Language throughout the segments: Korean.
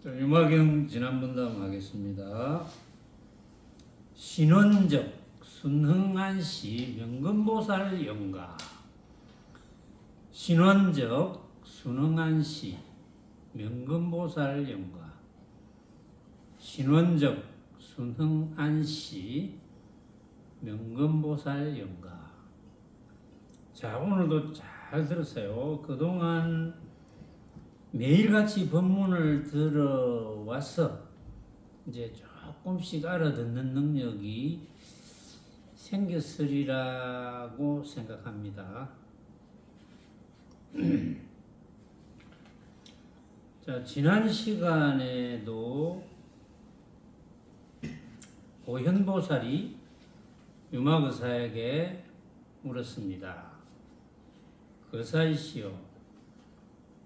유마경 지난분담 하겠습니다. 신원적 순흥안시 명금보살 영가. 신원적 순흥안시 명금보살 영가. 신원적 순흥안시 명금보살 영가. 자, 오늘도 잘 들었어요. 그동안 매일같이 법문을 들어와서 이제 조금씩 알아듣는 능력이 생겼으리라고 생각합니다. 자, 지난 시간에도 고현보살이 유마거사에게 물었습니다. 거사이시여,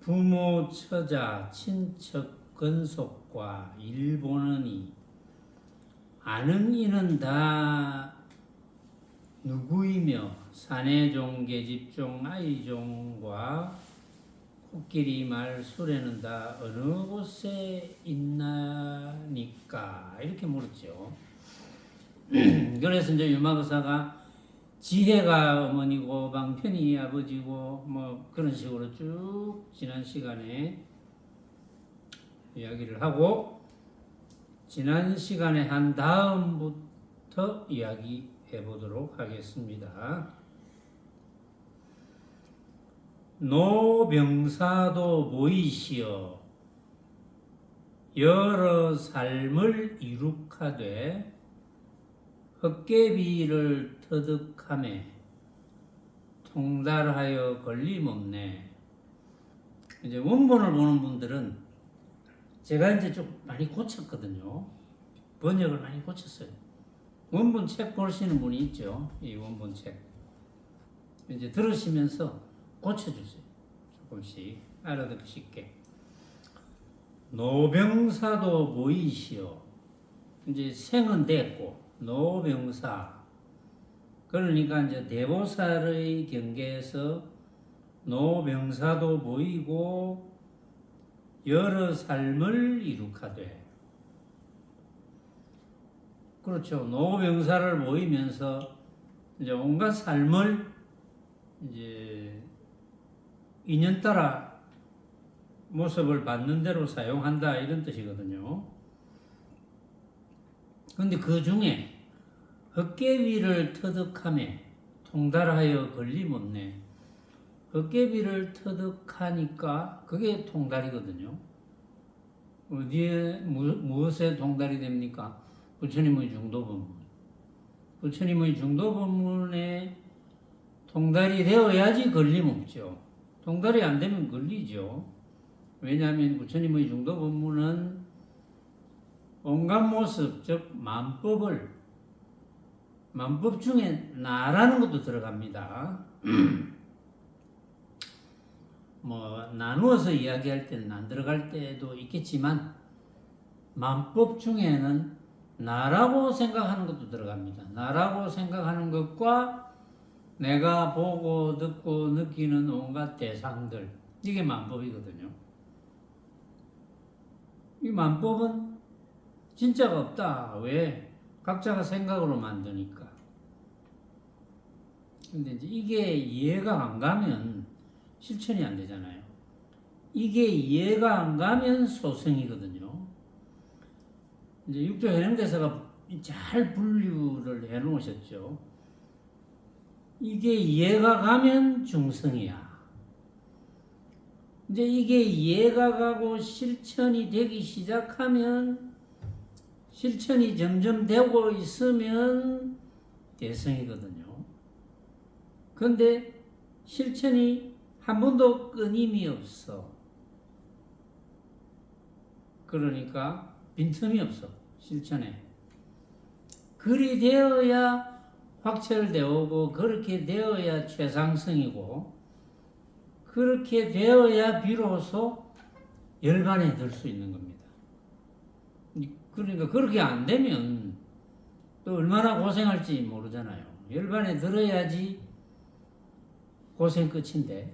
부모, 처자, 친척, 건속과 일 보느니 아는 이는 다 누구이며 사내종, 계집종, 아이종과 코끼리 말, 수레는 다 어느 곳에 있나니까? 이렇게 물었죠. 그래서 이제 유마거사가 지혜가 어머니고 방편이 아버지고 뭐 그런 식으로 쭉 지난 시간에 이야기를 하고, 지난 시간에 한 다음부터 이야기해 보도록 하겠습니다. 노병사도 모이시어 여러 삶을 이룩하되 헛개비를 터득하매 통달하여 걸림없네. 이제 원본을 보는 분들은 제가 이제 좀 많이 고쳤거든요. 번역을 많이 고쳤어요. 원본 책 보시는 분이 있죠. 이 원본 책. 이제 들으시면서 고쳐주세요. 조금씩 알아듣기 쉽게. 노병사도 모이시오. 이제 생은 됐고, 노병사. 그러니까 이제 대보살의 경계에서 노병사도 모이고 여러 삶을 이룩하되. 그렇죠. 노병사를 모이면서 이제 온갖 삶을 이제 인연 따라 모습을 받는 대로 사용한다, 이런 뜻이거든요. 근데 그 중에 헛개비를 터득하매 통달하여 걸림없네. 헛개비를 터득하니까 그게 통달이거든요. 어디에 무엇에 통달이 됩니까? 부처님의 중도법문. 부처님의 중도법문에 통달이 되어야지 걸림없죠. 통달이 안 되면 걸리죠. 왜냐하면 부처님의 중도법문은 온갖 모습, 즉 만법 중에 나라는 것도 들어갑니다. 뭐 나누어서 이야기할 때는 안 들어갈 때도 있겠지만 만법 중에는 나라고 생각하는 것도 들어갑니다. 나라고 생각하는 것과 내가 보고 듣고 느끼는 온갖 대상들, 이게 만법이거든요. 이 만법은 진짜가 없다. 왜? 각자가 생각으로 만드니까. 근데 이제 이게 이해가 안 가면 실천이 안 되잖아요. 이게 이해가 안 가면 소승이거든요. 이제 육조 해명대사가 잘 분류를 해 놓으셨죠. 이게 이해가 가면 중승이야. 이제 이게 이해가 가고 실천이 되기 시작하면, 실천이 점점 되고 있으면 대승이거든요. 근데 실천이 한 번도 끊임이 없어. 그러니까 빈틈이 없어, 실천에. 그리 되어야 확철되오고, 그렇게 되어야 최상승이고, 그렇게 되어야 비로소 열반에 들 수 있는 겁니다. 그러니까 그렇게 안 되면 또 얼마나 고생할지 모르잖아요. 열반에 들어야지 고생 끝인데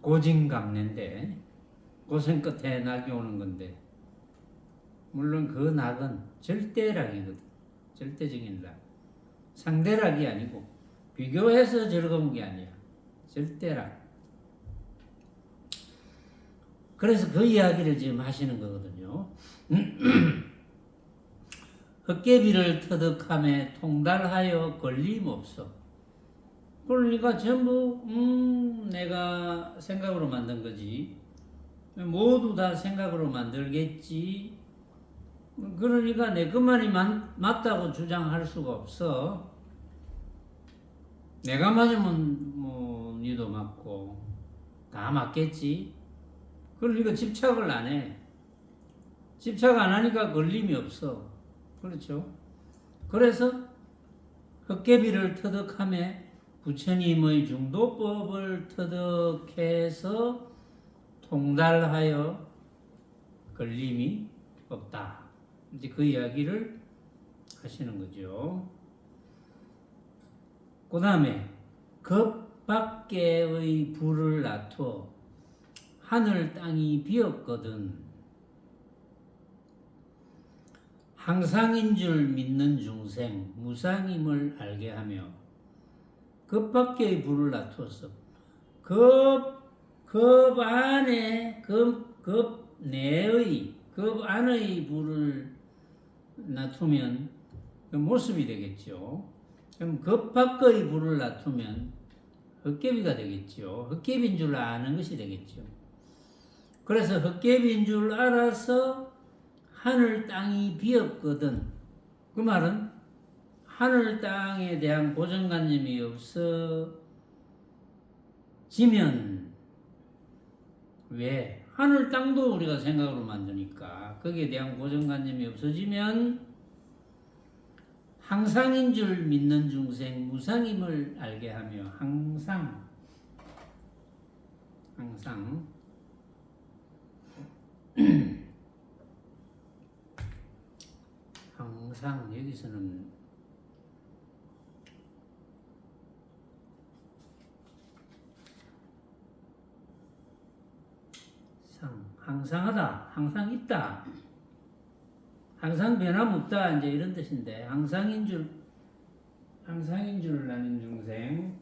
고진감래인데 고생 끝에 낙이 오는 건데, 물론 그 낙은 절대락이거든. 절대적인 락. 상대락이 아니고 비교해서 즐거운 게 아니야. 절대락. 그래서 그 이야기를 지금 하시는 거거든요. 헛개비를 터득함에 통달하여 걸림없어. 그러니까 전부 내가 생각으로 만든 거지. 모두 다 생각으로 만들겠지. 그러니까 내 것만이 맞다고 주장할 수가 없어. 내가 맞으면 뭐 니도 맞고 다 맞겠지. 그러니까 집착을 안 해. 집착 안 하니까 걸림이 없어. 그렇죠? 그래서 헛개비를 터득함에 부처님의 중도법을 터득해서 통달하여 걸림이 없다. 이제 그 이야기를 하시는 거죠. 그 다음에 겁 밖에의 불을 놔둬 하늘 땅이 비었거든 항상인 줄 믿는 중생 무상임을 알게 하며 겁 밖의 불을 놔두었어. 겁 안에 겁 내의 겁 안의 불을 놔두면 그 모습이 되겠죠. 그럼 겁 밖의 불을 놔두면 헛개비가 되겠죠. 헛개비인 줄 아는 것이 되겠죠. 그래서 헛개비인 줄 알아서 하늘 땅이 비었거든. 그 말은 하늘 땅에 대한 고정관념이 없어지면 왜? 하늘 땅도 우리가 생각으로 만드니까 거기에 대한 고정관념이 없어지면 항상인 줄 믿는 중생 무상임을 알게 하며 항상 항상 여기서는 항상하다, 항상 있다, 항상 변함없다 이제 이런 뜻인데 항상인 줄 아는 중생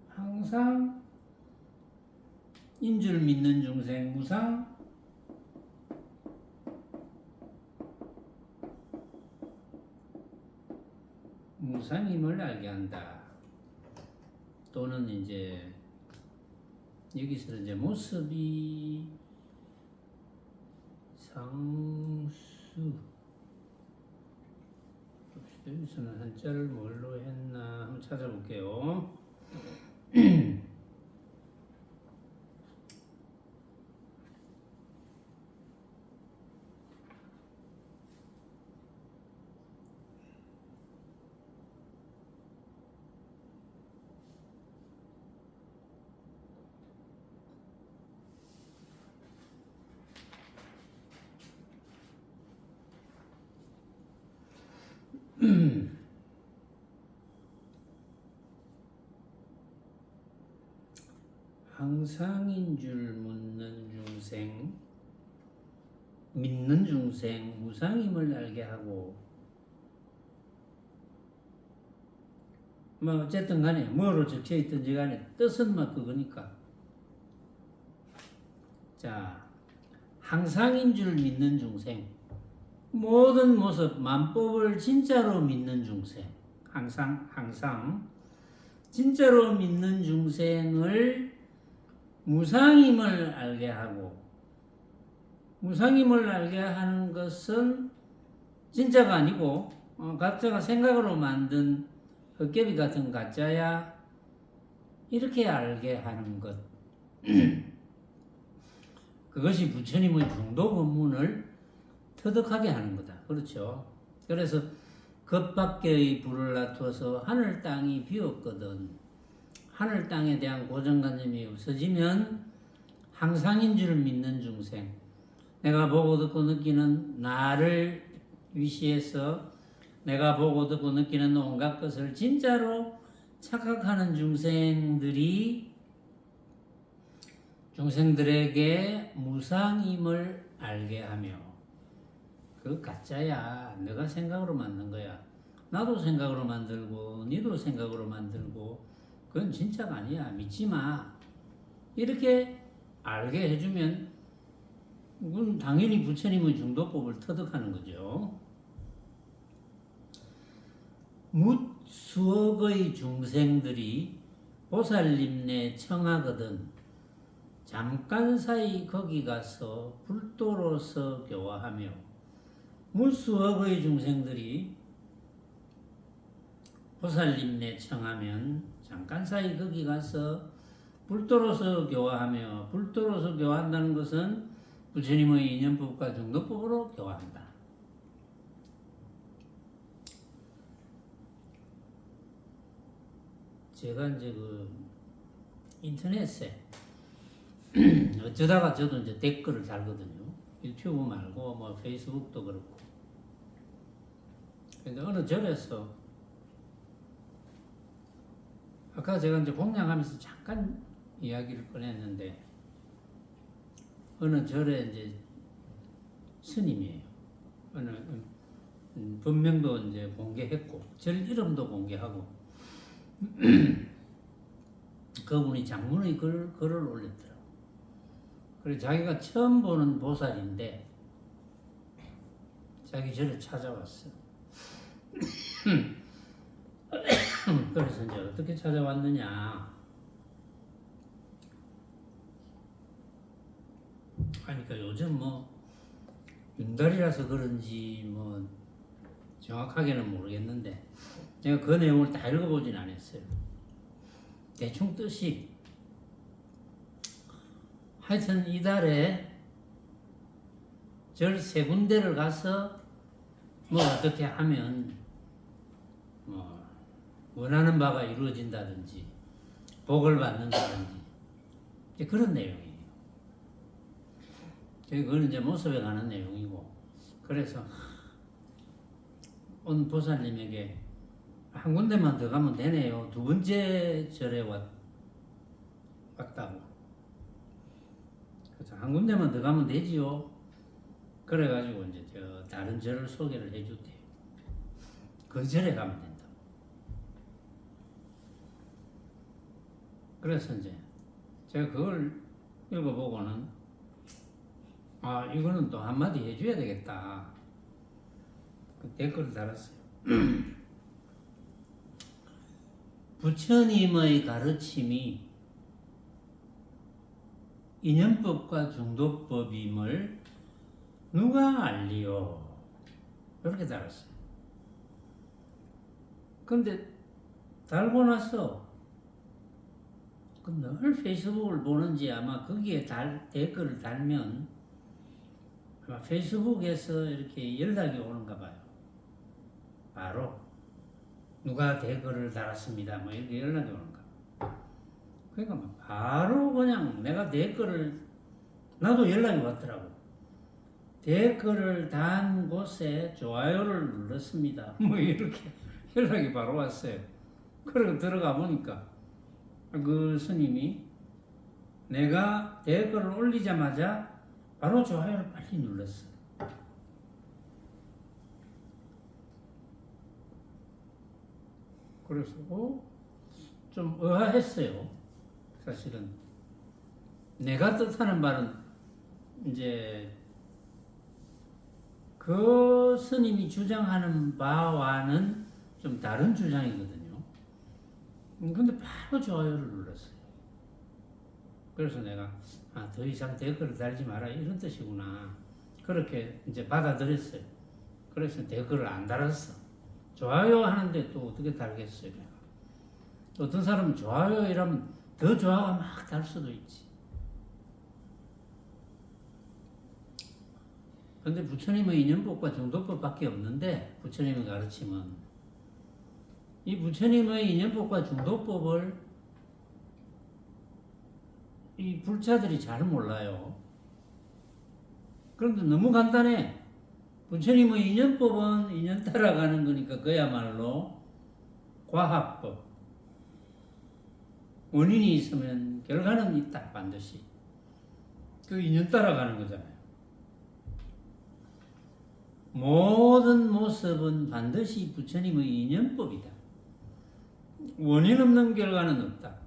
항상 인 줄 믿는 중생 무상임을 알게 한다. 또는 이제 여기서 이제 모습이 상수 여기서는 한자를 뭘로 했나 한번 찾아볼게요. 항상인 줄 믿는 중생 무상임을 알게 하고 뭐 어쨌든 간에 뭐로 적혀 있든지 간에 뜻은 막 그거니까. 자, 항상인 줄 믿는 중생 모든 모습 만법을 진짜로 믿는 중생 항상 진짜로 믿는 중생을 무상임을 알게 하고 무상임을 알게 하는 것은 진짜가 아니고 각자가 생각으로 만든 헛개비 같은 가짜야 이렇게 알게 하는 것 그것이 부처님의 중도 법문을 터득하게 하는 거다. 그렇죠. 그래서 겁 밖의 불을 놔둬서 하늘 땅이 비었거든. 하늘 땅에 대한 고정관념이 없어지면 항상인 줄 믿는 중생 내가 보고 듣고 느끼는 나를 위시해서 내가 보고 듣고 느끼는 온갖 것을 진짜로 착각하는 중생들에게 무상임을 알게 하며, 그 가짜야. 너가 생각으로 만든 거야. 나도 생각으로 만들고 니도 생각으로 만들고 그건 진짜가 아니야. 믿지 마. 이렇게 알게 해주면 그건 당연히 부처님의 중도법을 터득하는 거죠. 무수억의 중생들이 보살님네 청하거든 잠깐 사이 거기 가서 불도로서 교화하며, 무수억의 중생들이 보살님네 청하면 잠깐 사이 거기 가서 불도로서 교화하며, 불도로서 교화한다는 것은 부처님의 인연법과 중도법으로 교화한다. 제가 이제 그 인터넷에 어쩌다가 저도 이제 댓글을 달거든요. 유튜브 말고 뭐 페이스북도 그렇고. 근데 어느 절에서 아까 제가 이제 공양하면서 잠깐 이야기를 꺼냈는데, 어느 절에 이제 스님이에요. 어느 본명도 이제 공개했고 절 이름도 공개하고 그분이 장문의 글을 올렸더라고. 그래서 자기가 처음 보는 보살인데 자기 절에 찾아왔어. 그래서 이제 어떻게 찾아왔느냐 하니까, 요즘 뭐 윤달이라서 그런지 뭐 정확하게는 모르겠는데 내가 그 내용을 다 읽어보진 않았어요. 대충 뜻이, 하여튼 이달에 절 3군데를 가서 뭐 어떻게 하면 뭐 원하는 바가 이루어진다든지 복을 받는다든지 그런 내용이에요. 그거는 이제 모습에 관한 내용이고, 그래서 온 보살님에게 한 군데만 더 가면 되네요. 2번째 절에 왔다고. 그래서 한 군데만 더 가면 되지요. 그래가지고 이제 저 다른 절을 소개를 해줬대요. 그 절에 가면 된다. 그래서 이제 제가 그걸 읽어보고는, 아, 이거는 또 한마디 해줘야 되겠다. 그 댓글을 달았어요. 부처님의 가르침이 인연법과 중도법임을 누가 알리요? 이렇게 달았어요. 근데 달고 나서 늘 페이스북을 보는지 아마 거기에 댓글을 달면 아마 페이스북에서 이렇게 연락이 오는가 봐요. 바로 누가 댓글을 달았습니다. 뭐 이렇게 연락이 오는가. 그러니까 바로 그냥 내가 댓글을, 나도 연락이 왔더라고. 댓글을 단 곳에 좋아요를 눌렀습니다. 뭐 이렇게 연락이 바로 왔어요. 그리고 들어가 보니까 그 스님이 내가 댓글을 올리자마자 바로 좋아요를 빨리 눌렀어. 그래서 좀 의아했어요. 사실은 내가 뜻하는 바는 이제 그 스님이 주장하는 바와는 좀 다른 주장이거든요. 근데 바로 좋아요를 눌렀어요. 그래서 내가 더 이상 댓글을 달지 마라 이런 뜻이구나. 그렇게 이제 받아들였어요. 그래서 댓글을 안 달았어. 좋아요 하는데 또 어떻게 달겠어요? 어떤 사람은 좋아요 이러면 더 좋아가 막 달 수도 있지. 근데 부처님의 인연법과 중도법밖에 없는데, 부처님의 가르침은 이 부처님의 인연법과 중도법을 이 불자들이 잘 몰라요. 그런데 너무 간단해. 부처님의 인연법은 인연 따라가는 거니까 그야말로 과학법. 원인이 있으면 결과는 있다, 반드시. 그 인연 따라가는 거잖아요. 모든 모습은 반드시 부처님의 인연법이다. 원인 없는 결과는 없다.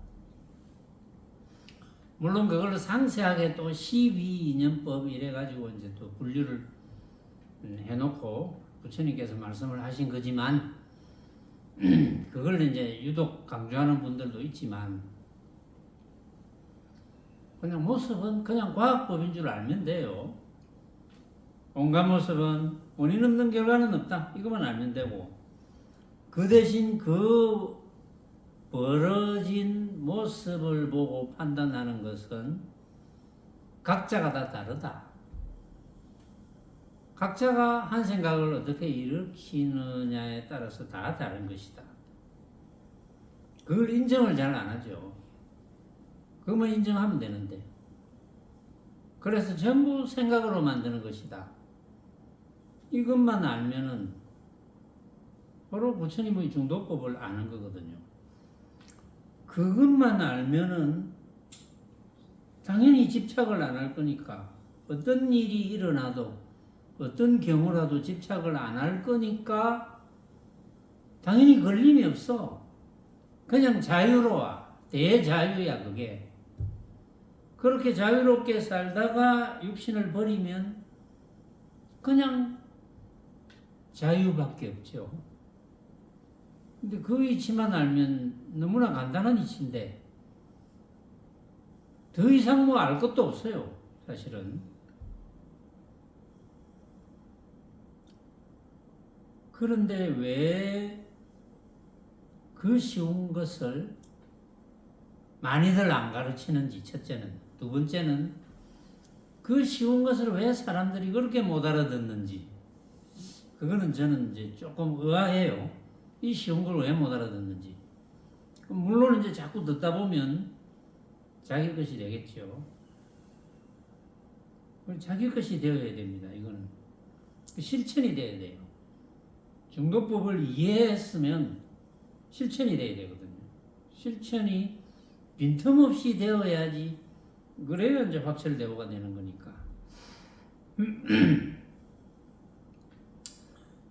물론 그걸 상세하게 또 12인연법 이래가지고 이제 또 분류를 해놓고 부처님께서 말씀을 하신 거지만, 그걸 이제 유독 강조하는 분들도 있지만, 그냥 모습은 그냥 과학법인 줄 알면 돼요. 온갖 모습은 원인 없는 결과는 없다. 이것만 알면 되고, 그 대신 그 벌어진 모습을 보고 판단하는 것은 각자가 다 다르다. 각자가 한 생각을 어떻게 일으키느냐에 따라서 다 다른 것이다. 그걸 인정을 잘 안 하죠. 그것만 인정하면 되는데. 그래서 전부 생각으로 만드는 것이다. 이것만 알면은 바로 부처님의 중도법을 아는 거거든요. 그것만 알면은 당연히 집착을 안 할 거니까, 어떤 일이 일어나도 어떤 경우라도 집착을 안 할 거니까 당연히 걸림이 없어. 그냥 자유로워. 대자유야 그게. 그렇게 자유롭게 살다가 육신을 버리면 그냥 자유밖에 없죠. 근데 그 이치만 알면 너무나 간단한 이치인데 더 이상 뭐 알 것도 없어요, 사실은. 그런데 왜 그 쉬운 것을 많이들 안 가르치는지, 첫째는. 두 번째는 그 쉬운 것을 왜 사람들이 그렇게 못 알아듣는지, 그거는 저는 이제 조금 의아해요. 이 쉬운 걸 왜 못 알아듣는지. 물론 이제 자꾸 듣다 보면 자기 것이 되겠죠. 자기 것이 되어야 됩니다. 이거는 실천이 되어야 돼요. 중도법을 이해했으면 실천이 되어야 되거든요. 실천이 빈틈없이 되어야지. 그래야 이제 확철대오가 되는 거니까.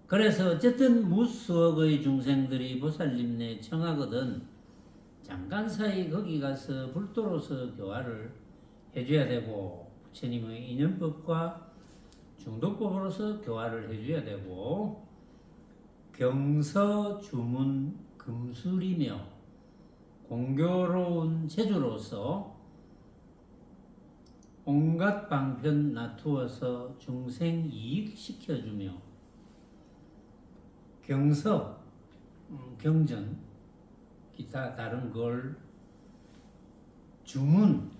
그래서 어쨌든 무수억의 중생들이 보살님네 청하거든 잠깐 사이 거기 가서 불도로서 교화를 해줘야 되고, 부처님의 인연법과 중도법으로서 교화를 해줘야 되고, 경서 주문 금술이며 공교로운 제주로서 온갖 방편 나투어서 중생 이익시켜주며, 경서, 경전, 기타 다른 걸 주문,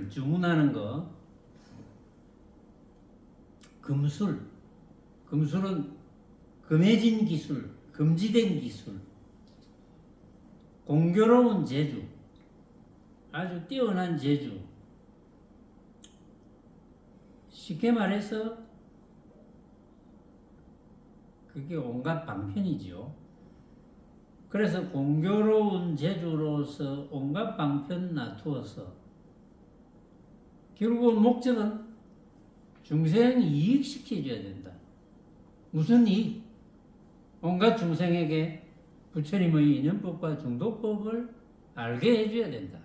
주문하는 거, 금술, 금술은 금해진 기술, 금지된 기술, 공교로운 재주, 아주 뛰어난 재주. 쉽게 말해서 그게 온갖 방편이지요. 그래서 공교로운 재주로서 온갖 방편 놔두어서 결국 목적은 중생 이익시켜줘야 된다. 무슨 이익? 온갖 중생에게 부처님의 인연법과 중도법을 알게 해줘야 된다.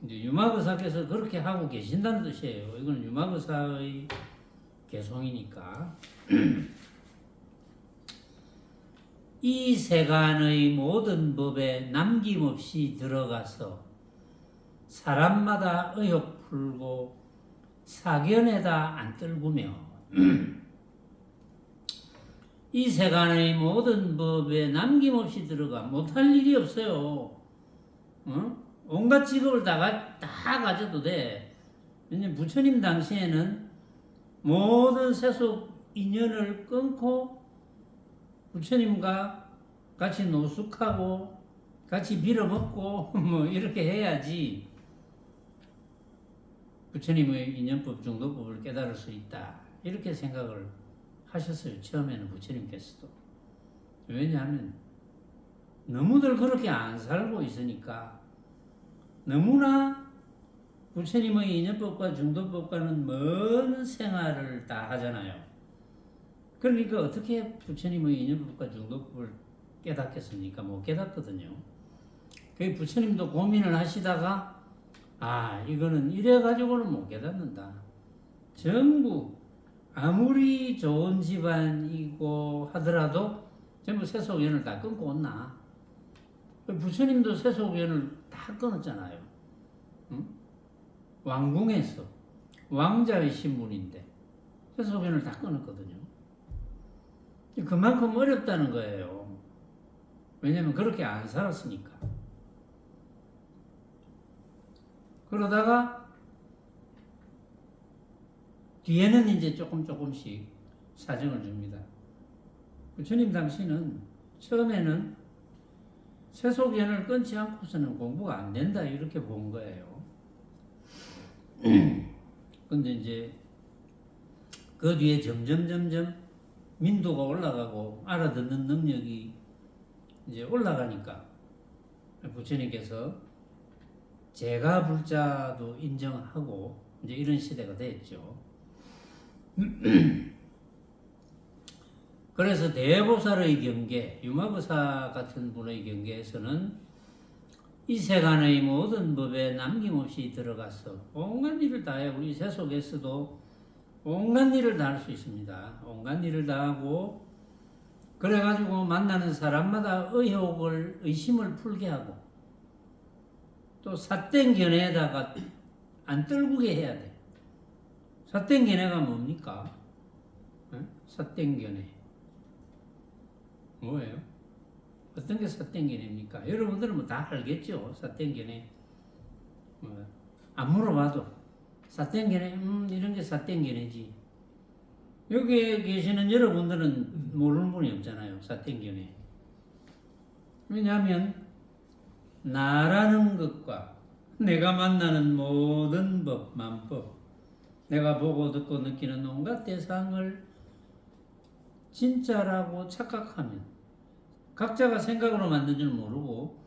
이제 유마거사께서 그렇게 하고 계신다는 뜻이에요. 이건 유마거사의 개송이니까. 이 세간의 모든 법에 남김없이 들어가서 사람마다 의욕 풀고 사견에다 안 떨구며 이 세간의 모든 법에 남김없이 들어가 못할 일이 없어요. 온갖 직업을 다 가져도 돼. 왜냐면 부처님 당시에는 모든 세속 인연을 끊고 부처님과 같이 노숙하고 같이 빌어먹고 뭐 이렇게 해야지 부처님의 인연법 중도법을 깨달을 수 있다. 이렇게 생각을 하셨어요. 처음에는 부처님께서도. 왜냐하면 너무들 그렇게 안 살고 있으니까 너무나 부처님의 인연법과 중도법과는 먼 생활을 다 하잖아요. 그러니까 어떻게 부처님의 인연법과 중도법을 깨닫겠습니까? 못 깨닫거든요. 그 부처님도 고민을 하시다가 이거는 이래 가지고는 못 깨닫는다. 전부 아무리 좋은 집안이고 하더라도 전부 세속연을 다 끊고 온나. 부처님도 세속연을 다 끊었잖아요. 응? 왕궁에서 왕자의 신분인데 세속연을 다 끊었거든요. 그만큼 어렵다는 거예요. 왜냐면 그렇게 안 살았으니까. 그러다가 뒤에는 이제 조금씩 사정을 줍니다. 부처님 당시는 처음에는 세속연을 끊지 않고서는 공부가 안 된다 이렇게 본 거예요. 근데 이제 그 뒤에 점점 민도가 올라가고 알아듣는 능력이 이제 올라가니까 부처님께서 제가불자도 인정하고 이제 이런 시대가 됐죠. 그래서 대보살의 경계, 유마보사 같은 분의 경계에서는 이 세간의 모든 법에 남김없이 들어가서 온갖 일을 다 해요. 우리 세속에서도 온갖 일을 다 할 수 있습니다. 온갖 일을 다 하고 그래가지고 만나는 사람마다 의심을 풀게 하고 또 삿된 견해에다가 안 떨구게 해야 돼. 삿된 견해가 뭡니까? 삿된 견해 뭐예요? 어떤 게 삿된 견해입니까? 여러분들은 뭐 다 알겠죠? 삿된 견해 안 물어봐도 삿된 견해 이런 게 삿된 견해지. 여기에 계시는 여러분들은 모르는 분이 없잖아요. 삿된 견해. 왜냐하면 나라는 것과 내가 만나는 모든 법, 만법, 내가 보고 듣고 느끼는 온갖 대상을 진짜라고 착각하면, 각자가 생각으로 만든 줄 모르고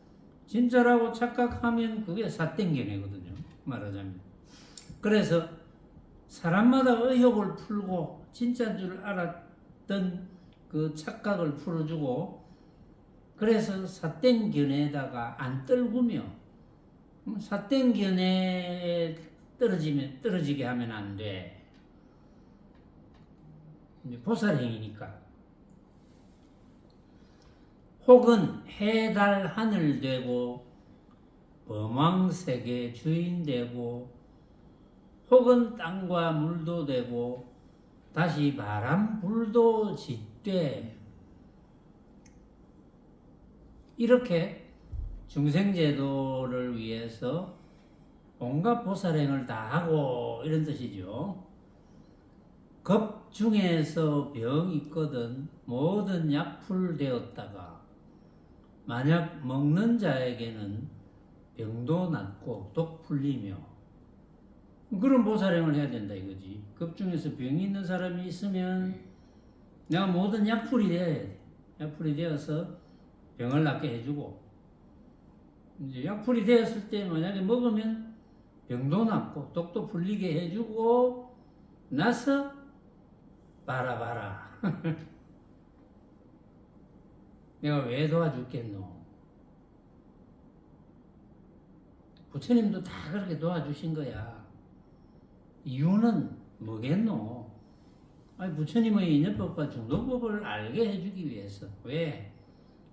진짜라고 착각하면 그게 삿된 견해거든요. 말하자면. 그래서 사람마다 의혹을 풀고 진짜인 줄 알았던 그 착각을 풀어주고, 그래서 삿된 견해에다가 안 떨구며 삿된 견해에 떨어지게 하면 안 돼. 보살행위니까. 혹은 해, 달, 하늘 되고 범왕세계 주인 되고 혹은 땅과 물도 되고 다시 바람, 불도 짓되 이렇게 중생제도를 위해서 온갖 보살행을 다 하고 이런 뜻이죠. 급 중에서 병이 있거든 모든 약풀 되었다가 만약 먹는 자에게는 병도 낫고 독 풀리며, 그런 보살행을 해야 된다 이거지. 급 중에서 병이 있는 사람이 있으면 내가 모든 약풀이 되어야 돼. 약풀이 되어서 병을 낫게 해주고, 이제 약풀이 되었을 때 만약에 먹으면 병도 낫고 독도 풀리게 해주고 나서 봐라 내가 왜 도와줄겠노. 부처님도 다 그렇게 도와주신 거야. 이유는 뭐겠노? 부처님의 인연법과 중도법을 알게 해주기 위해서. 왜?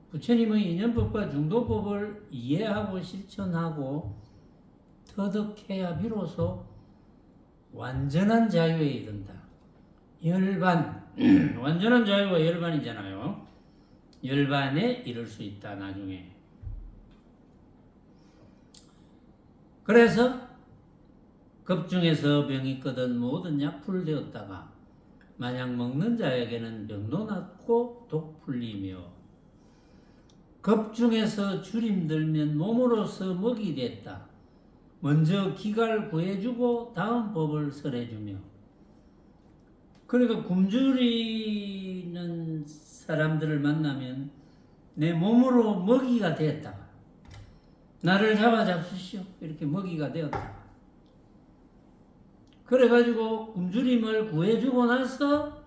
부처님의 인연법과 중도법을 이해하고 실천하고 터득해야 비로소 완전한 자유에 이른다. 열반, 완전한 자유가 열반이잖아요. 열반에 이를 수 있다 나중에. 그래서 급중에서 병이 있거든 모든 약풀 되었다가 만약 먹는 자에게는 병도 낫고 독 풀리며, 급중에서 주림 들면 몸으로서 먹이 됐다. 먼저 기갈 구해주고 다음 법을 설해주며. 그러니까 굶주리는 사람들을 만나면 내 몸으로 먹이가 되었다가 나를 잡으시오 이렇게 먹이가 되었다가 그래가지고 굶주림을 구해주고 나서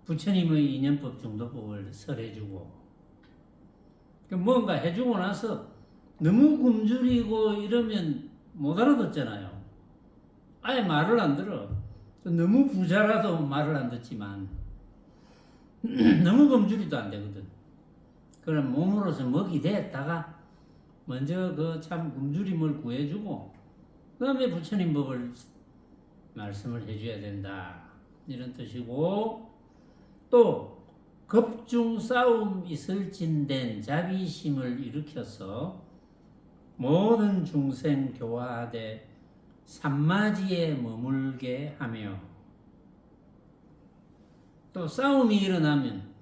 부처님의 인연법 중도법을 설해주고 뭔가 해주고 나서 너무 굶주리고 이러면 못 알아듣잖아요. 아예 말을 안 들어. 너무 부자라도 말을 안 듣지만 너무 굶주리도 안 되거든. 그럼 몸으로서 먹이 됐다가 먼저 그 참 굶주림을 구해주고 그 다음에 부처님 법을 말씀을 해줘야 된다 이런 뜻이고, 또 급중 싸움 있을진된 자비심을 일으켜서 모든 중생 교화하되 산마지에 머물게 하며, 또 싸움이 일어나면,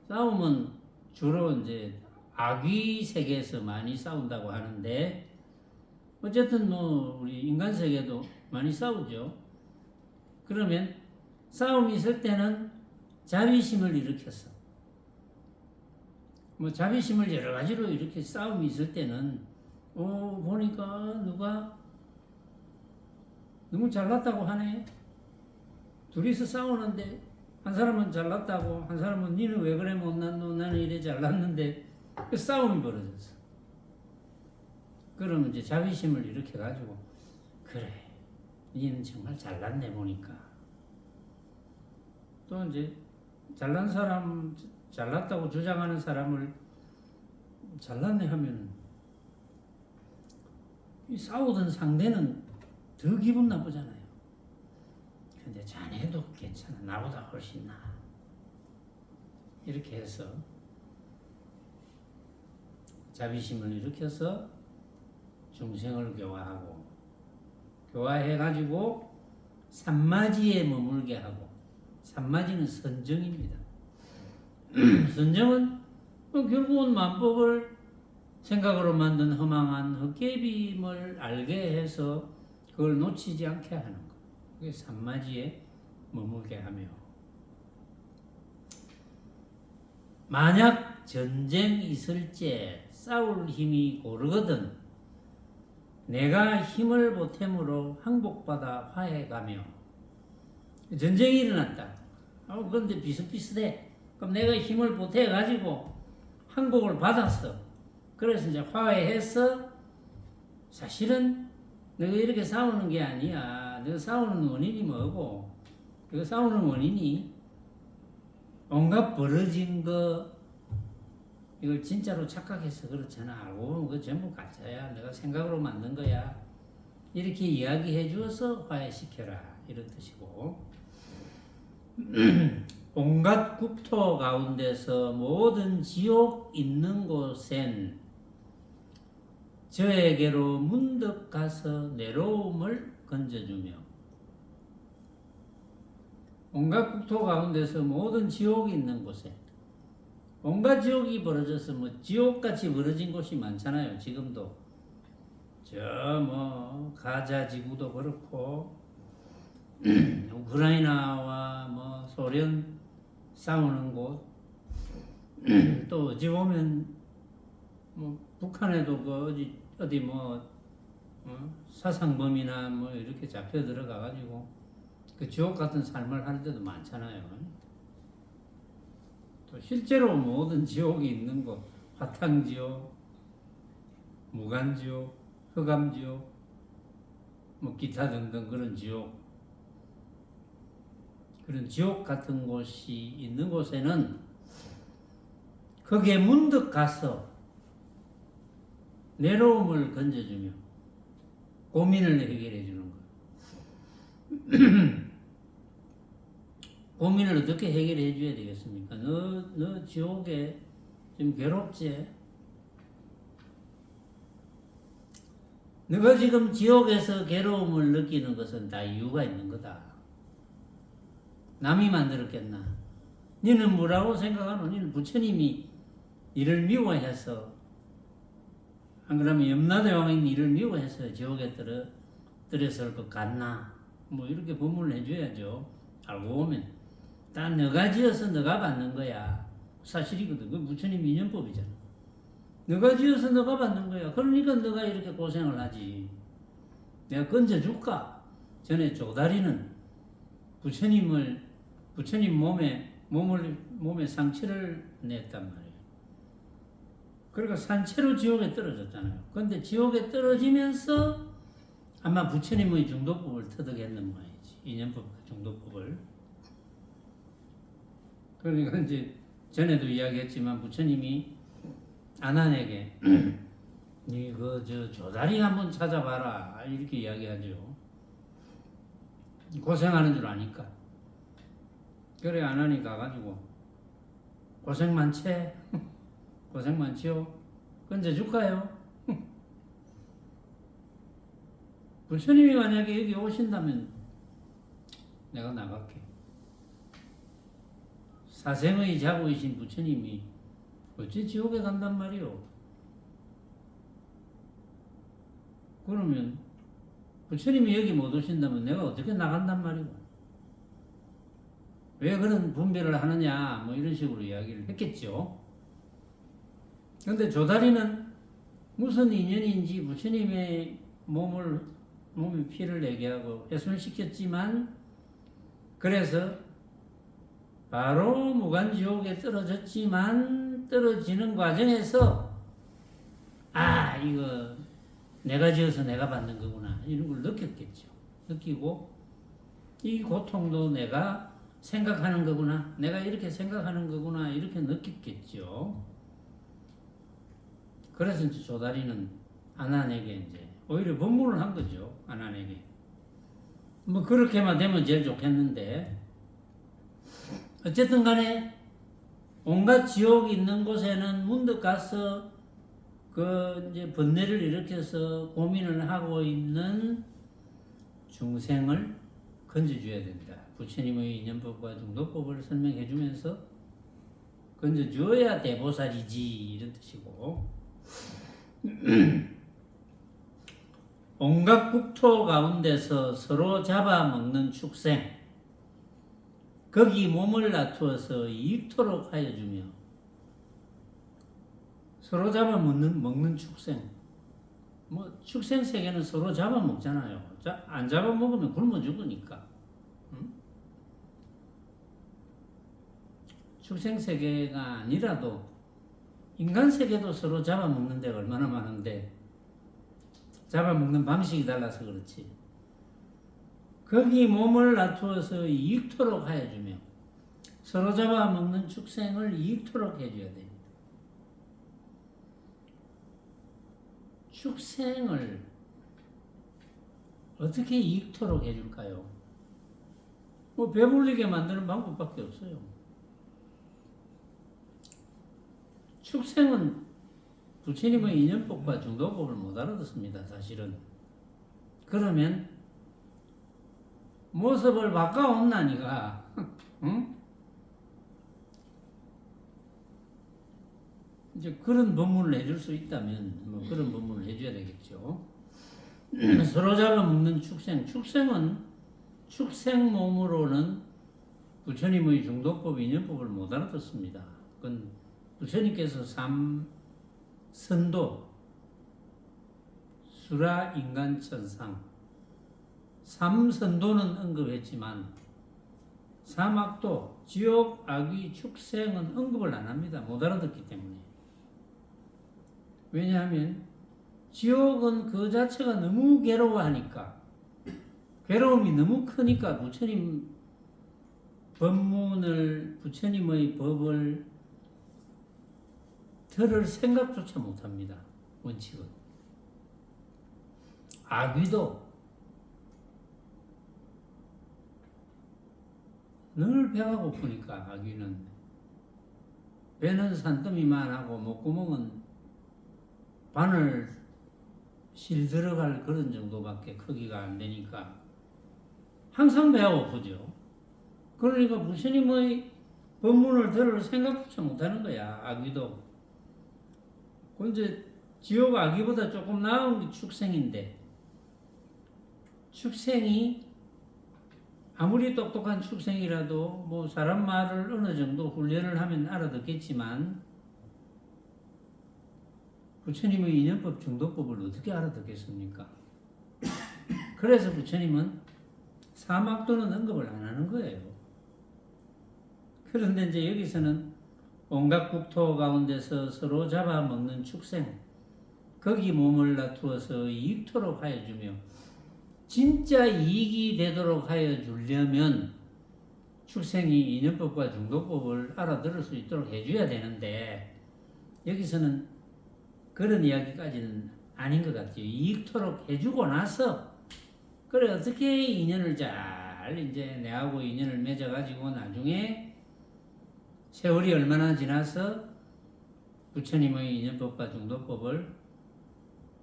싸움은 주로 이제 악의 세계에서 많이 싸운다고 하는데 어쨌든 뭐 우리 인간 세계도 많이 싸우죠. 그러면 싸움이 있을 때는 자비심을 일으켰어. 뭐 자비심을 여러 가지로 이렇게 싸움이 있을 때는 보니까 누가 너무 잘났다고 하네. 둘이서 싸우는데 한 사람은 잘났다고, 한 사람은 니는 왜 그래 못났노, 나는 이래 잘났는데 그 싸움이 벌어졌어. 그러면 이제 자비심을 일으켜가지고 그래 니는 정말 잘났네 보니까. 또 이제 잘난 사람, 잘났다고 주장하는 사람을 잘났네 하면 이 싸우던 상대는 더 기분 나쁘잖아요. 근데 자네도 괜찮아, 나보다 훨씬 나아. 이렇게 해서 자비심을 일으켜서 중생을 교화하고, 교화해가지고 산마지에 머물게 하고, 산마지는 선정입니다. 선정은 결국은 만법을 생각으로 만든 허망한 헛개빔을 알게 해서 그걸 놓치지 않게 하는 것. 그게 산마지에 머물게 하며, 만약 전쟁 있을제 싸울 힘이 고르거든 내가 힘을 보탬으로 항복받아 화해가며. 전쟁이 일어났다. 그런데 비슷비슷해. 그럼 내가 힘을 보태가지고 항복을 받았어. 그래서 이제 화해해서 사실은 내가 이렇게 싸우는 게 아니야. 내가 싸우는 원인이 뭐고, 내가 싸우는 원인이 온갖 벌어진 거 이걸 진짜로 착각해서 그렇잖아. 알고 보면 그거 전부 가짜야. 내가 생각으로 만든 거야. 이렇게 이야기해 주어서 화해시켜라 이런 뜻이고, 온갖 국토 가운데서 모든 지옥 있는 곳엔 저에게로 문득 가서 내로움을 건져주며. 온갖 국토 가운데서 모든 지옥이 있는 곳에, 온갖 지옥이 벌어져서 뭐 지옥같이 벌어진 곳이 많잖아요. 지금도 저 뭐 가자 지구도 그렇고 우크라이나와 뭐 소련 싸우는 곳, 또 어찌 보면 뭐 북한에도 그 어디 뭐 사상범이나 뭐 이렇게 잡혀 들어가 가지고 그 지옥 같은 삶을 하는 데도 많잖아요. 또 실제로 모든 지옥이 있는 곳, 화탕지옥, 무간지옥, 흑암지옥, 뭐 기타 등등 그런 지옥, 그런 지옥 같은 곳이 있는 곳에는 거기에 문득 가서 내로움을 건져주며 고민을 해결해 주는 거예요. 고민을 어떻게 해결해 줘야 되겠습니까? 너 지옥에 좀 괴롭지? 너가 지금 지옥에서 괴로움을 느끼는 것은 다 이유가 있는 거다. 남이 만들었겠나? 너는 뭐라고 생각하노? 너는 부처님이 이를 미워해서, 안 그러면 염라대왕이 이를 미워해서 지옥에 들였을 것 같나? 뭐 이렇게 법문을 해줘야죠. 알고 보면 다 너가 지어서 너가 받는 거야. 사실이거든. 그 부처님 인연법이잖아. 너가 지어서 너가 받는 거야. 그러니까 너가 이렇게 고생을 하지. 내가 건져줄까? 전에 조다리는 부처님 몸에 상처를 냈단 말이에요. 그러니까 산채로 지옥에 떨어졌잖아요. 그런데 지옥에 떨어지면서 아마 부처님의 중도법을 터득했는 모양이지. 인연법과 중도법을. 그러니까 이제 전에도 이야기했지만 부처님이 아난에게 저 조다리 한번 찾아봐라 이렇게 이야기하죠. 고생하는 줄 아니까. 그래 아난이 가가지고 고생 많지? 고생 많지요? 건져줄까요? 부처님이 만약에 여기 오신다면 내가 나갈게. 사생의 자고이신 부처님이 어찌 지옥에 간단 말이오? 그러면 부처님이 여기 못 오신다면 내가 어떻게 나간단 말이오? 왜 그런 분별을 하느냐 뭐 이런 식으로 이야기를 했겠죠. 그런데 조다리는 무슨 인연인지 부처님의 몸에 피를 내게 하고 훼손시켰지만 그래서 바로 무간지옥에 떨어졌지만 떨어지는 과정에서 이거 내가 지어서 내가 받는 거구나 이런 걸 느꼈겠죠. 느끼고 이 고통도 내가 생각하는 거구나, 내가 이렇게 생각하는 거구나 이렇게 느꼈겠죠. 그래서 이제 조다리는 아난에게 이제 오히려 법문을 한 거죠. 아난에게 뭐 그렇게만 되면 제일 좋겠는데 어쨌든 간에 온갖 지옥이 있는 곳에는 문득 가서 이제 번뇌를 일으켜서 고민을 하고 있는 중생을 건져줘야 된다. 부처님의 인연법과 중도법을 설명해 주면서 건져줘야 대보살이지 이런 뜻이고 온갖 국토 가운데서 서로 잡아먹는 축생 거기 몸을 놔두어서 이익토록 하여주며 서로 잡아먹는 축생 뭐 축생 세계는 서로 잡아먹잖아요. 안 잡아먹으면 굶어 죽으니까. 축생 세계가 아니라도 인간 세계도 서로 잡아먹는 데가 얼마나 많은데 잡아먹는 방식이 달라서 그렇지. 거기 몸을 놔두어서 이익토록 하여주며 서로 잡아먹는 축생을 이익토록 해줘야 됩니다. 축생을 어떻게 이익토록 해줄까요? 뭐 배불리게 만드는 방법밖에 없어요. 축생은 부처님의 인연법과 중도법을 못 알아듣습니다. 사실은. 그러면 모습을 바꿔온다니까. 응? 이제 그런 법문을 해줄 수 있다면 뭐 그런 법문을 해줘야 되겠죠. 서로 잡아먹는 축생. 축생은 축생 몸으로는 부처님의 중도법, 인연법을 못 알아듣습니다. 그건 부처님께서 선도, 수라, 인간, 천상 삼선도는 언급했지만 사막도, 지옥, 악귀, 축생은 언급을 안 합니다. 못 알아듣기 때문에. 왜냐하면 지옥은 그 자체가 너무 괴로워하니까 괴로움이 너무 크니까 부처님 법문을 부처님의 법을 들을 생각조차 못합니다. 원칙은. 악귀도 늘 배가 고프니까 악귀는 배는 산더미만 하고 목구멍은 바늘 실 들어갈 그런 정도밖에 크기가 안 되니까 항상 배가 고프죠. 그러니까 부처님의 법문을 들을 생각조차 못하는 거야. 악귀도. 이제 지옥 악귀보다 조금 나은 게 축생인데 축생이 아무리 똑똑한 축생이라도 뭐 사람 말을 어느 정도 훈련을 하면 알아듣겠지만 부처님의 인연법 중도법을 어떻게 알아듣겠습니까? 그래서 부처님은 사막도는 언급을 안 하는 거예요. 그런데 이제 여기서는 온갖 국토 가운데서 서로 잡아먹는 축생, 거기 몸을 놔두어서 이익토록 하여 주며, 진짜 이익이 되도록 하여 주려면 축생이 인연법과 중도법을 알아들을 수 있도록 해줘야 되는데, 여기서는 그런 이야기까지는 아닌 것 같아요. 이익토록 해주고 나서, 그래, 어떻게 인연을 잘 이제 내하고 인연을 맺어가지고 나중에 세월이 얼마나 지나서 부처님의 인연법과 중도법을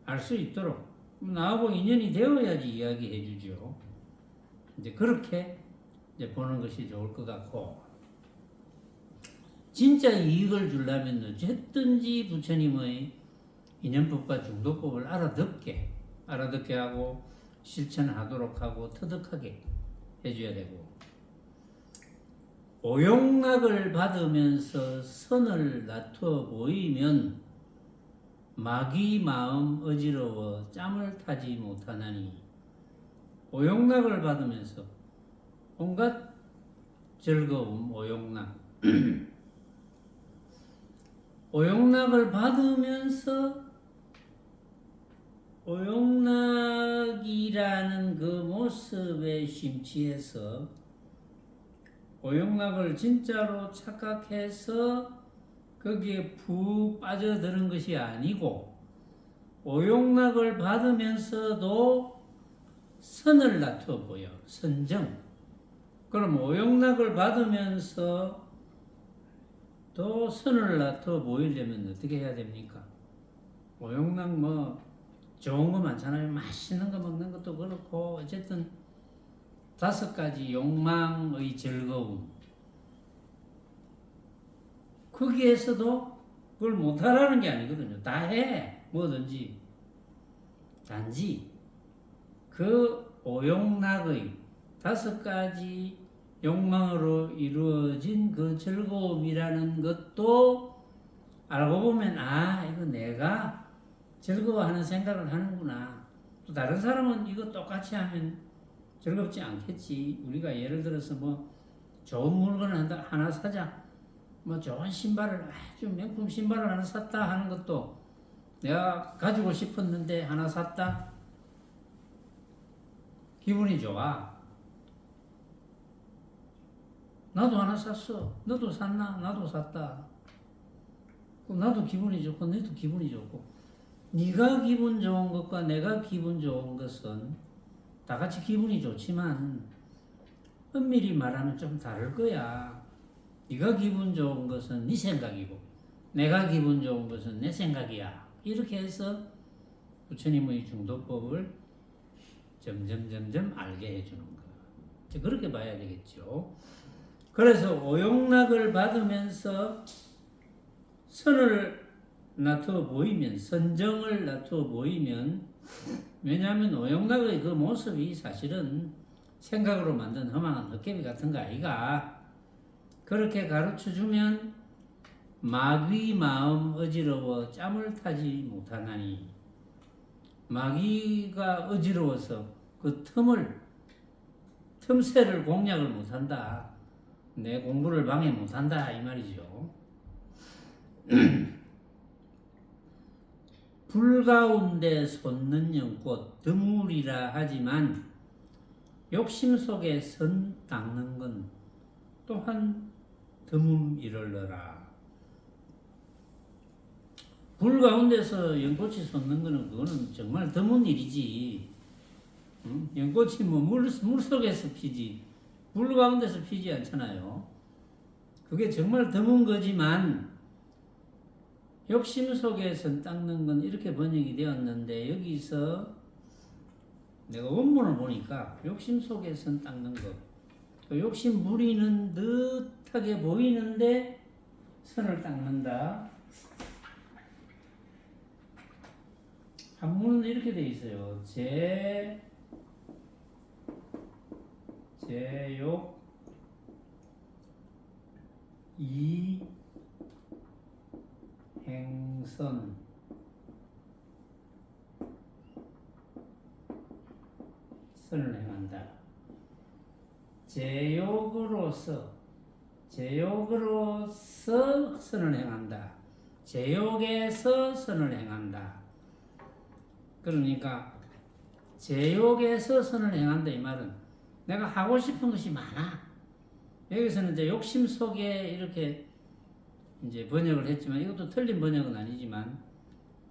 알 수 있도록 나하고 인연이 되어야지 이야기해 주죠. 이제 그렇게 이제 보는 것이 좋을 것 같고, 진짜 이익을 주려면 어쨌든지 부처님의 인연법과 중도법을 알아듣게 하고 실천하도록 하고 터득하게 해줘야 되고, 오용락을 받으면서 선을 놔둬 보이면 마귀 마음 어지러워 짬을 타지 못하나니, 오용락을 받으면서 온갖 즐거움, 오용락 오용락을 받으면서 오용락이라는 그 모습에 심취해서 오용락을 진짜로 착각해서 거기에 푹 빠져드는 것이 아니고, 오용락을 받으면서도 선을 놔둬 보여. 선정. 그럼 오용락을 받으면서 또 선을 놔둬 보이려면 어떻게 해야 됩니까? 오용락 뭐 좋은 거 많잖아요. 맛있는 거 먹는 것도 그렇고, 어쨌든 5가지 욕망의 즐거움, 거기에서도 그걸 못하라는 게 아니거든요. 다 해. 뭐든지. 단지 그 오용락의 5가지 욕망으로 이루어진 그 즐거움이라는 것도 알고 보면, 이거 내가 즐거워하는 생각을 하는구나. 또 다른 사람은 이거 똑같이 하면 즐겁지 않겠지. 우리가 예를 들어서 뭐 좋은 물건을 하나 사자. 뭐 좋은 신발을, 아주 명품 신발을 하나 샀다 하는 것도, 내가 가지고 싶었는데 하나 샀다. 기분이 좋아. 나도 하나 샀어. 너도 샀나? 나도 샀다. 나도 기분이 좋고 너도 기분이 좋고, 네가 기분 좋은 것과 내가 기분 좋은 것은 다 같이 기분이 좋지만 엄밀히 말하면 좀 다를 거야. 네가 기분 좋은 것은 네 생각이고 내가 기분 좋은 것은 내 생각이야. 이렇게 해서 부처님의 중도법을 점점 알게 해주는 거야. 그렇게 봐야 되겠죠. 그래서 오용락을 받으면서 선을 놔두어 보이면, 선정을 놔두어 보이면, 왜냐하면 오용락의 그 모습이 사실은 생각으로 만든 허망한 헛개비 같은 거 아이가. 그렇게 가르쳐주면 마귀 마음 어지러워 짬을 타지 못하나니, 마귀가 어지러워서 그 틈새를 공략을 못한다. 내 공부를 방해 못한다 이 말이죠. 불 가운데 솟는 연꽃 드물이라 하지만 욕심 속에 선 닦는 건 또한 드문이럴러라. 불 가운데서 연꽃이 솟는 거는 그거는 정말 드문 일이지. 응? 연꽃이 뭐 물 속에서 피지 물 가운데서 피지 않잖아요. 그게 정말 드문 거지만, 욕심 속에 선 닦는 건 이렇게 번역이 되었는데, 여기서 내가 원문을 보니까 욕심 속에 선 닦는 것, 욕심 부리는 듯하게 보이는데 선을 닦는다. 한문은 이렇게 돼 있어요. 제욕 이행선 선을 행한다. 제욕으로서 선을 행한다. 제욕에서 선을 행한다. 그러니까 제욕에서 선을 행한다 이 말은 내가 하고 싶은 것이 많아. 여기서는 이제 욕심 속에 이렇게 이제 번역을 했지만 이것도 틀린 번역은 아니지만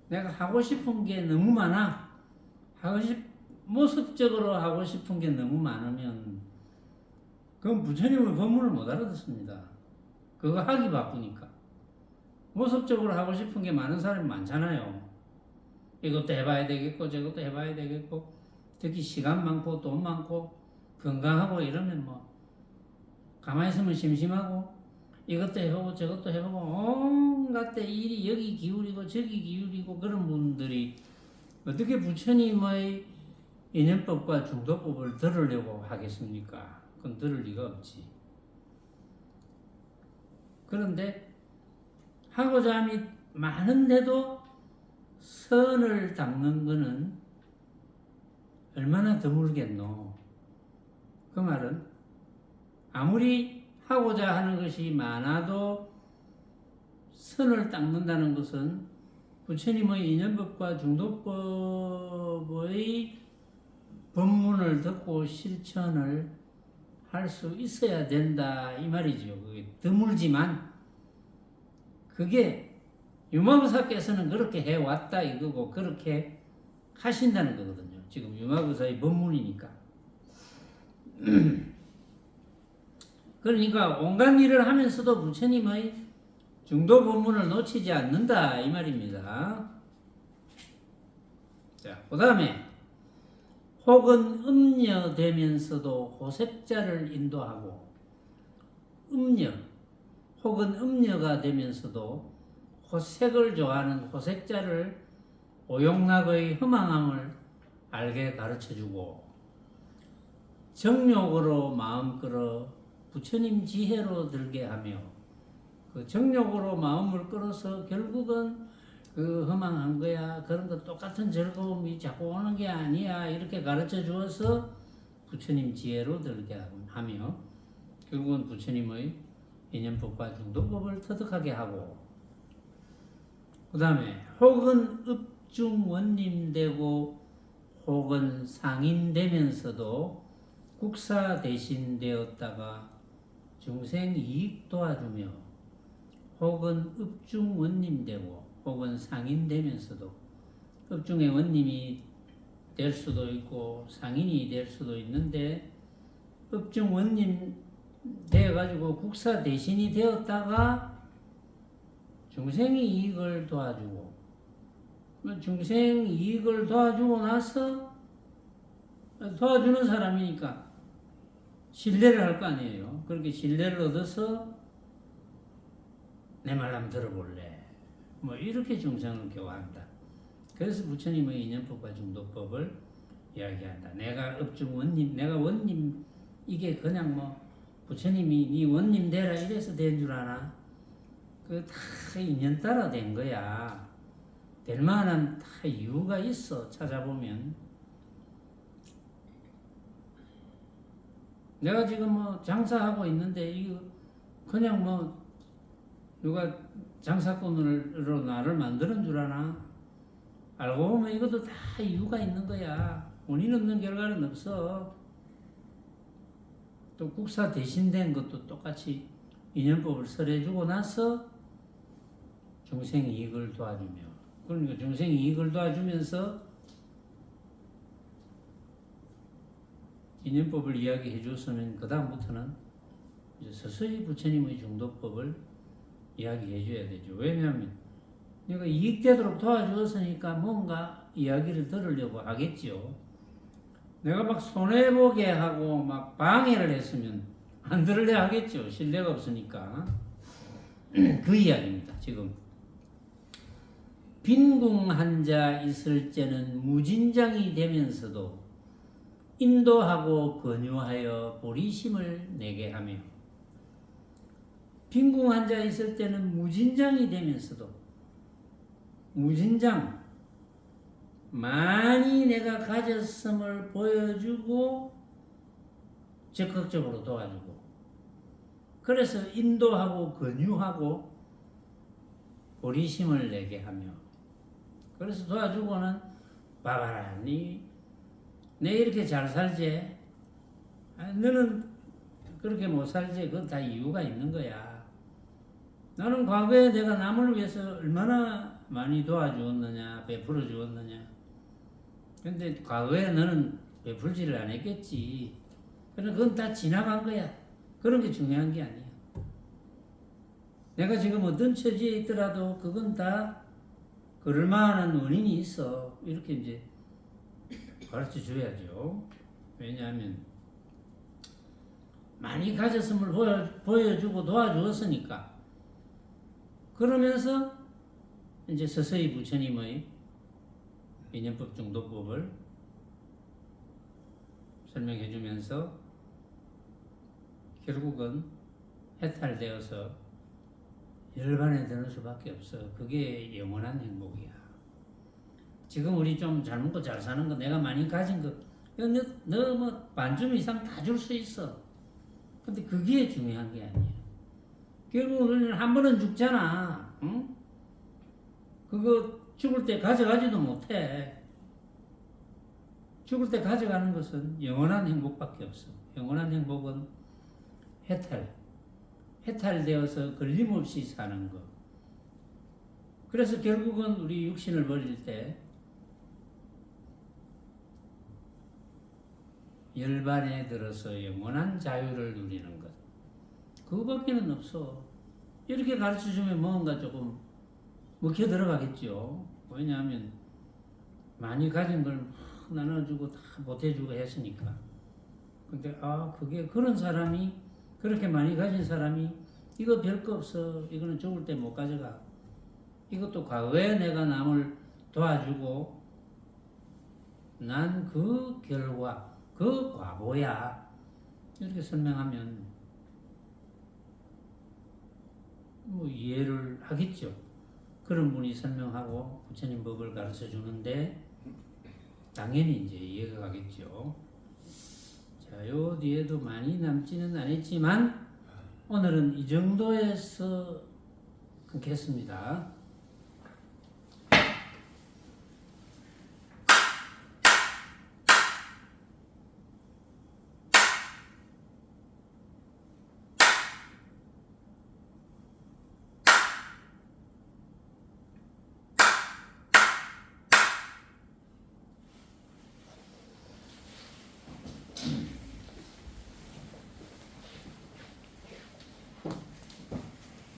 내가 하고 싶은 게 너무 많아. 모습적으로 하고 싶은 게 너무 많으면 그건 부처님의 법문을 못 알아듣습니다. 그거 하기 바쁘니까. 모습적으로 하고 싶은 게 많은 사람이 많잖아요. 이것도 해봐야 되겠고 저것도 해봐야 되겠고 특히 시간 많고 돈 많고 건강하고 이러면 뭐 가만히 있으면 심심하고 이것도 해보고 저것도 해보고 온갖 데 일이 여기 기울이고 저기 기울이고 그런 분들이 어떻게 부처님의 인연법과 중도법을 들으려고 하겠습니까? 그건 들을 리가 없지. 그런데 하고자 함이 많은데도 선을 닦는 것은 얼마나 드물겠노. 그 말은 아무리 하고자 하는 것이 많아도 선을 닦는다는 것은 부처님의 인연법과 중도법의 법문을 듣고 실천을 할 수 있어야 된다 이 말이죠. 그게 드물지만 그게 유마부사께서는 그렇게 해왔다 이거고 그렇게 하신다는 거거든요. 지금 유마부사의 법문이니까. 그러니까 온갖 일을 하면서도 부처님의 중도 법문을 놓치지 않는다 이 말입니다. 자, 그 다음에 혹은 음녀되면서도 호색자를 인도하고 음녀 혹은 음녀가 되면서도 호색을 좋아하는 호색자를 오용락의 허망함을 알게 가르쳐주고 정욕으로 마음 끌어 부처님 지혜로 들게 하며 그 정욕으로 마음을 끌어서 결국은 그 허망한 거야 그런 거 똑같은 즐거움이 자꾸 오는 게 아니야 이렇게 가르쳐 주어서 부처님 지혜로 들게 하며 결국은 부처님의 인연법과 중도법을 터득하게 하고 그 다음에 혹은 읍중원님 되고 혹은 상인 되면서도 국사 대신 되었다가 중생 이익 도와주며 혹은 읍중원님 되고 혹은 상인 되면서도 읍중의 원님이 될 수도 있고 상인이 될 수도 있는데 읍중 원님 되어가지고 국사 대신이 되었다가 중생의 이익을 도와주고 중생 이익을 도와주고 나서 도와주는 사람이니까 신뢰를 할 거 아니에요. 그렇게 신뢰를 얻어서 내 말 한번 들어볼래. 뭐 이렇게 중생을 교화한다. 그래서 부처님의 인연법과 중도법을 이야기한다. 내가 읍중 원님, 내가 원님 이게 그냥 뭐 부처님이 네 원님 되라 이래서 된 줄 아나? 그 다 인연 따라 된 거야. 될 만한 다 이유가 있어. 찾아보면 내가 지금 뭐 장사하고 있는데 이거 그냥 뭐 누가 장사꾼으로 나를 만드는 줄 아나? 알고 보면 이것도 다 이유가 있는 거야. 원인 없는 결과는 없어. 또 국사 대신된 것도 똑같이 인연법을 설해주고 나서 중생 이익을 도와주며 그러니까 중생 이익을 도와주면서 인연법을 이야기해 줬으면 그 다음부터는 서서히 부처님의 중도법을 이야기해 줘야 되죠. 왜냐하면 내가 이익되도록 도와주었으니까 뭔가 이야기를 들으려고 하겠지요. 내가 막 손해보게 하고 막 방해를 했으면 안 들으려 하겠죠. 신뢰가 없으니까. 그 이야기입니다. 지금 빈궁한 자 있을 때는 무진장이 되면서도 인도하고 권유하여 보리심을 내게 하며 빈궁 앉아 있을 때는 무진장이 되면서도 무진장 많이 내가 가졌음을 보여주고 적극적으로 도와주고 그래서 인도하고 권유하고 보리심을 내게 하며 그래서 도와주고는 봐봐라 내 이렇게 잘 살지 너는 그렇게 못 살지 그건 다 이유가 있는 거야. 나는 과거에 내가 남을 위해서 얼마나 많이 도와주었느냐 베풀어 주었느냐. 근데 과거에 너는 베풀지를 안 했겠지. 그러나 그건 다 지나간 거야. 그런 게 중요한 게 아니야. 내가 지금 어떤 처지에 있더라도 그건 다 그럴 만한 원인이 있어. 이렇게 이제 가르쳐 줘야죠. 왜냐하면 많이 가졌음을 보여주고 도와주었으니까. 그러면서 이제 서서히 부처님의 인연법 중도법을 설명해 주면서 결국은 해탈되어서 열반에 드는 수밖에 없어. 그게 영원한 행복이야. 지금 우리 좀 잘 먹고 잘 사는 거 내가 많이 가진 거 너 뭐 반쯤 이상 다 줄 수 있어. 근데 그게 중요한 게 아니야. 결국 우리는 한 번은 죽잖아. 응? 그거 죽을 때 가져가지도 못해. 죽을 때 가져가는 것은 영원한 행복밖에 없어. 영원한 행복은 해탈되어서 걸림없이 사는 것. 그래서 결국은 우리 육신을 버릴 때 열반에 들어서 영원한 자유를 누리는 것. 그거밖에는 없어. 이렇게 가르쳐주면 뭔가 조금 먹혀 들어가겠죠. 왜냐하면 많이 가진 걸 나눠주고 다 못해주고 했으니까. 근데 그게 그런 사람이 그렇게 많이 가진 사람이 이거 별거 없어. 이거는 죽을 때 못 가져가. 이것도 과거에 내가 남을 도와주고 난 그 결과 그 과보야. 이렇게 설명하면 뭐 이해를 하겠죠. 그런 분이 설명하고 부처님 법을 가르쳐 주는데 당연히 이제 이해가 가겠죠. 자, 요 뒤에도 많이 남지는 않았지만 오늘은 이 정도에서 끊겠습니다.